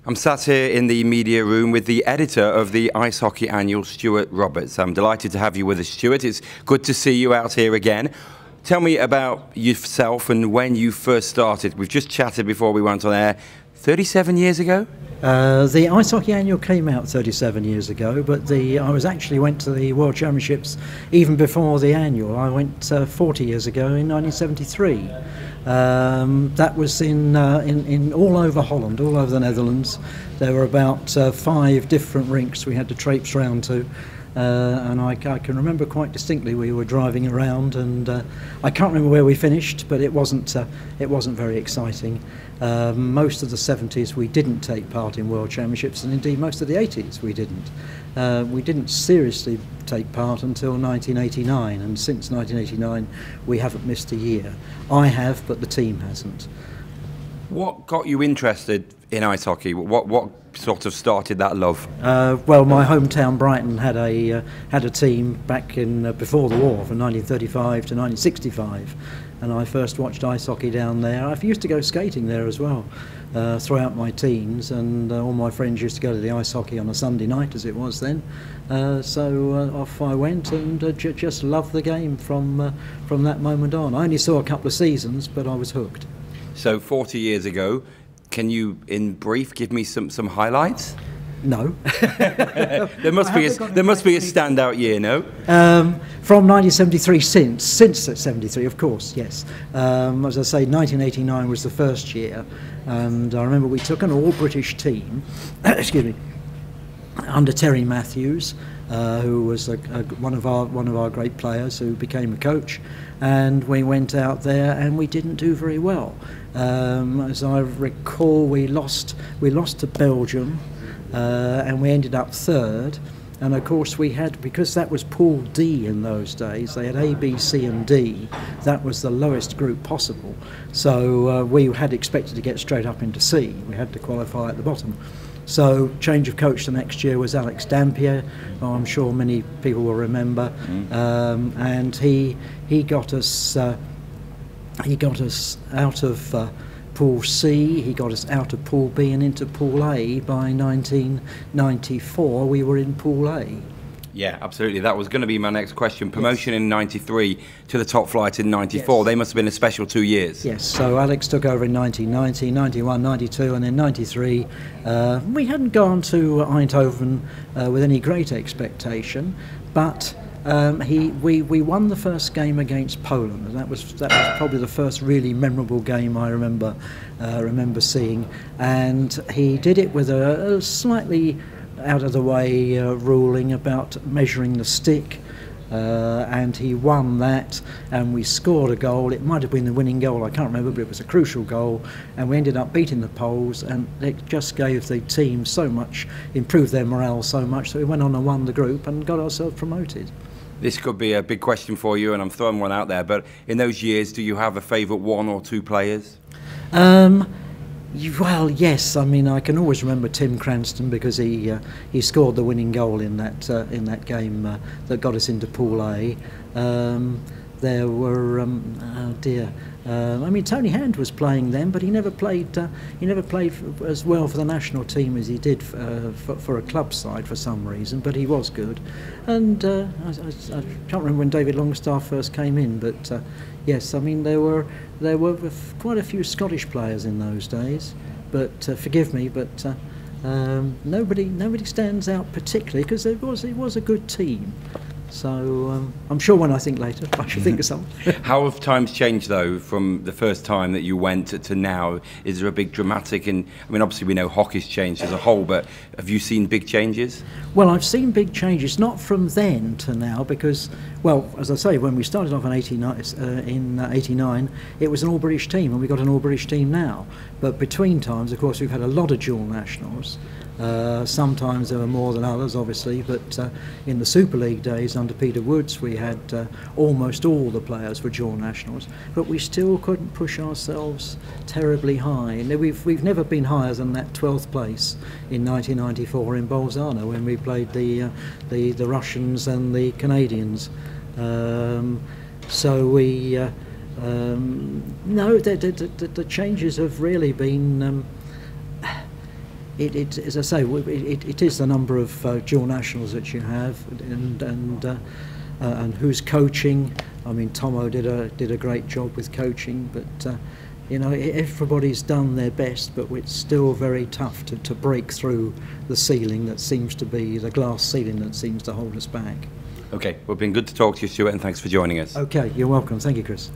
I'm sat here in the media room with the editor of the Ice Hockey Annual, Stewart Roberts. I'm delighted to have you with us, Stewart. It's good to see you out here again. Tell me about yourself and when you first started. We've just chatted before we went on air. 37 years ago? The Ice Hockey Annual came out 37 years ago, but I went to the World Championships even before the annual. I went 40 years ago in 1973. That was in all over Holland, all over the Netherlands. There were about 5 different rinks we had to traipse round to. And I can remember quite distinctly we were driving around, and I can't remember where we finished, but it wasn't very exciting. Most of the 70s we didn't take part in World Championships, and indeed most of the 80s we didn't. We didn't seriously take part until 1989, and since 1989 we haven't missed a year. I have, but the team hasn't. What got you interested in ice hockey? What sort of started that love? Well, my hometown Brighton had a team back in before the war, from 1935 to 1965, and I first watched ice hockey down there. I used to go skating there as well throughout my teens, and all my friends used to go to the ice hockey on a Sunday night, as it was then. So off I went, and just loved the game from that moment on. I only saw a couple of seasons, but I was hooked. So 40 years ago, can you, in brief, give me some highlights? No. There must be a standout year, no? From 1973, since 73, of course, yes. As I say, 1989 was the first year, and I remember we took an all-British team, excuse me, under Terry Matthews, who was one of our great players, who became a coach, and we went out there and we didn't do very well. As I recall, we lost to Belgium, and we ended up 3rd. And of course we had, because that was Pool D in those days, they had A, B, C and D. That was the lowest group possible. So we had expected to get straight up into C. We had to qualify at the bottom. So change of coach the next year was Alex Dampier, who I'm sure many people will remember, and he got us out of Pool C, he got us out of Pool B and into Pool A. By 1994 we were in Pool A. Yeah, absolutely. That was going to be my next question. Promotion in 93 to the top flight in 94. Yes. They must have been a special 2 years. Yes, so Alex took over in 1990, 91, 92 and then 93. We hadn't gone to Eindhoven with any great expectation, but we won the first game against Poland, and that was probably the first really memorable game I remember seeing. And he did it with a slightly out of the way ruling about measuring the stick, and he won that, and we scored a goal. It might have been the winning goal, I can't remember, but it was a crucial goal, and we ended up beating the Poles, and it just gave the team so much, improved their morale so much, that we went on and won the group and got ourselves promoted. This could be a big question for you, and I'm throwing one out there, but in those years, do you have a favourite 1 or 2 players? Well, yes. I mean, I can always remember Tim Cranston, because he scored the winning goal in that game that got us into Pool A. There were oh dear. I mean, Tony Hand was playing then, but he never played as well for the national team as he did for a club side for some reason. But he was good, and I can't remember when David Longstaff first came in, but yes, I mean there were quite a few Scottish players in those days. But forgive me, but nobody stands out particularly, because it was a good team. So I'm sure when I think later I should think of something. How have times changed though from the first time that you went to now? Is there a big dramatic, and I mean obviously we know hockey's changed as a whole, but have you seen big changes? Well, I've seen big changes, not from then to now, because, well, as I say, when we started off in 89 it was an all-British team, and we got an all-British team now. But between times, of course, we've had a lot of dual nationals. Sometimes there were more than others, obviously, but in the Super League days under Peter Woods we had almost all the players were dual nationals, but we still couldn't push ourselves terribly high. We've never been higher than that 12th place in 1994 in Bolzano, when we played the Russians and the Canadians. So we no, the changes have really been as I say, it is the number of dual nationals that you have, and who's coaching. I mean, Tomo did a great job with coaching, but you know, everybody's done their best, but it's still very tough to break through the ceiling that seems to be the glass ceiling that seems to hold us back. Okay, well, it's been good to talk to you, Stewart, and thanks for joining us. Okay, you're welcome. Thank you, Chris.